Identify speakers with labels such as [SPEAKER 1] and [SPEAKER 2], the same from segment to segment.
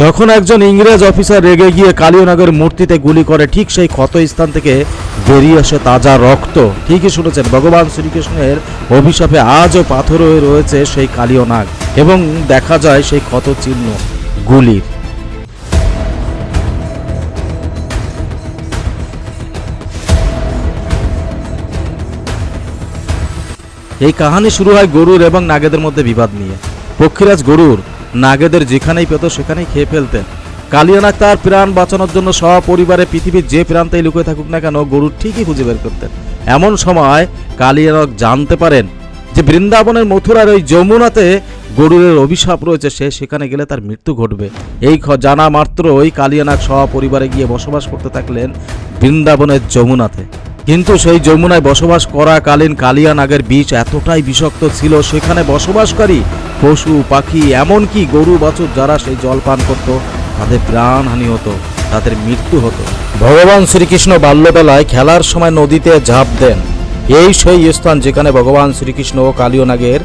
[SPEAKER 1] যখন একজন ইংরেজ অফিসার রেগে গিয়ে কালিয়ানাগের মূর্তিতে গুলি করে, ঠিক সেই ক্ষত স্থান থেকে বেরিয়ে আসে তাজা রক্ত। ঠিকই শুনেছেন, ভগবান শ্রীকৃষ্ণের অভিশাপে আজও পাথর হয়ে রয়েছে সেই কালিয়ানাগ, এবং দেখা যায় সেই ক্ষত চিহ্ন গুলির। এই কাহিনী শুরু হয় গরুর এবং নাগেদের মধ্যে বিবাদ নিয়ে। পক্ষীরাজ গরুর নাগেদের যেখানেই পেত সেখানেই খেয়ে ফেলতেন। কালিয়ানাগ তার প্রাণ বাঁচানোর জন্য সপরিবারে পৃথিবীর যে প্রান্তেই লুকিয়ে থাকুক না কেন, গরুর ঠিকই খুঁজে বের করতেন। এমন সময় কালিয়ানাগ জানতে পারেন যে বৃন্দাবনের মথুরার ওই যমুনাতে গরুরের অভিশাপ রয়েছে, সে সেখানে গেলে তার মৃত্যু ঘটবে। এই জানা মাত্র ওই কালিয়ানাগ সপরিবারে গিয়ে বসবাস করতে থাকলেন বৃন্দাবনের যমুনাতে। কিন্তু সেই যমুনায় বসবাস করাকালীন কালিয়ানাগের বিষ এতটাই বিষাক্ত ছিল, সেখানে বসবাসকারী পশু পাখি এমনকি গরু বাছুর যারা সেই জল পান করত, তাদের প্রাণহানি হতো, তাদের মৃত্যু হতো। ভগবান শ্রীকৃষ্ণ বাল্যবেলায় খেলার সময় নদীতে ঝাঁপ দেন। এই সেই স্থান যেখানে ভগবান শ্রীকৃষ্ণ ও কালিয়ানাগের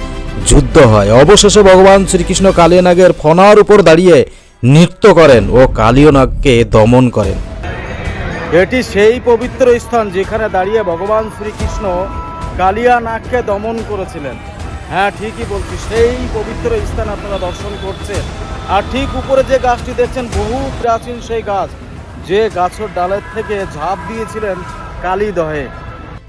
[SPEAKER 1] যুদ্ধ হয়। অবশেষে ভগবান শ্রীকৃষ্ণ কালিয়ানাগের ফনার উপর দাঁড়িয়ে নৃত্য করেন ও কালিয়ানাগকে দমন করেন। এটি সেই পবিত্র স্থান যেখানে দাঁড়িয়ে ভগবান শ্রীকৃষ্ণ কালিয়ানাগকে দমন করেছিলেন। হ্যাঁ, ঠিকই বলছি, সেই পবিত্র স্থান আপনারা দর্শন করছেন। আর ঠিক উপরে যে গাছটি দেখছেন, বহু প্রাচীন সেই গাছ, যে গাছের ডালের থেকে ঝাঁপ দিয়েছিলেন কালীদহে।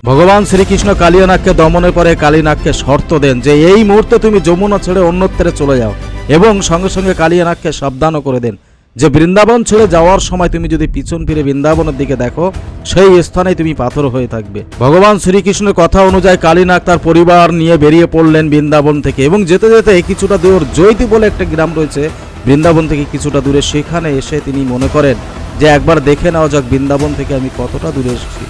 [SPEAKER 1] ভগবান শ্রীকৃষ্ণ কালিয়ানাগকে দমনের পরে কালিয়ানাগকে শর্ত দেন যে এই মুহূর্তে তুমি যমুনা ছেড়ে অন্যত্রে চলে যাও, এবং সঙ্গে সঙ্গে কালিয়ানাগকে সাবধানও করে দেন যে বৃন্দাবন ছেড়ে যাওয়ার সময় তুমি যদি পিছন ফিরে বৃন্দাবনের দিকে দেখো, সেই স্থানে তুমি পাথর হয়ে থাকবে। ভগবান শ্রীকৃষ্ণের কথা অনুযায়ী কালিয়ানাগ তার পরিবার নিয়ে বেরিয়ে পড়লেন বৃন্দাবন থেকে, এবং যেতে যেতে কিছুটা দূর জৈতি বলে একটা গ্রাম রয়েছে বৃন্দাবন থেকে কিছুটা দূরে, সেখানে এসে তিনি মনে করেন যে একবার দেখে নেওয়া যাক বৃন্দাবন থেকে আমি কতটা দূরে এসেছি।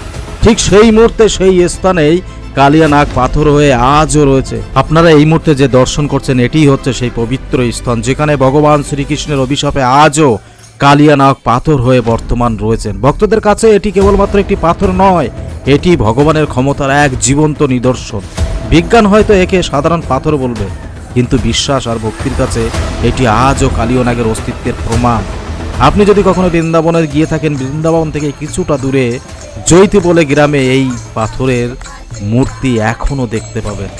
[SPEAKER 1] ঠিক সেই মুহূর্তে সেই স্থানেই কালিয়ানাগ পাথর হয়ে আজও রয়েছে। আপনারা এই মুহূর্তে যে দর্শন করছেন, এটিই হচ্ছে সেই পবিত্র স্থান যেখানে ভগবান শ্রীকৃষ্ণের অভিশাপে আজও কালিয়ানাগ পাথর হয়ে বর্তমান রয়েছেন। ভক্তদের কাছে এটি কেবলমাত্র একটি পাথর নয়, এটি ভগবানের ক্ষমতার এক জীবন্ত নিদর্শন। বিজ্ঞান হয়তো একে সাধারণ পাথর বলবে, কিন্তু বিশ্বাস আর ভক্তির কাছে এটি আজও কালিয়ানাগের অস্তিত্বের প্রমাণ। আপনি যদি কখনো বৃন্দাবনে গিয়ে থাকেন, বৃন্দাবন থেকে কিছুটা দূরে জৈতি বলে গ্রামে এই পাথরের মূর্তি এখনো দেখতে পাবেন।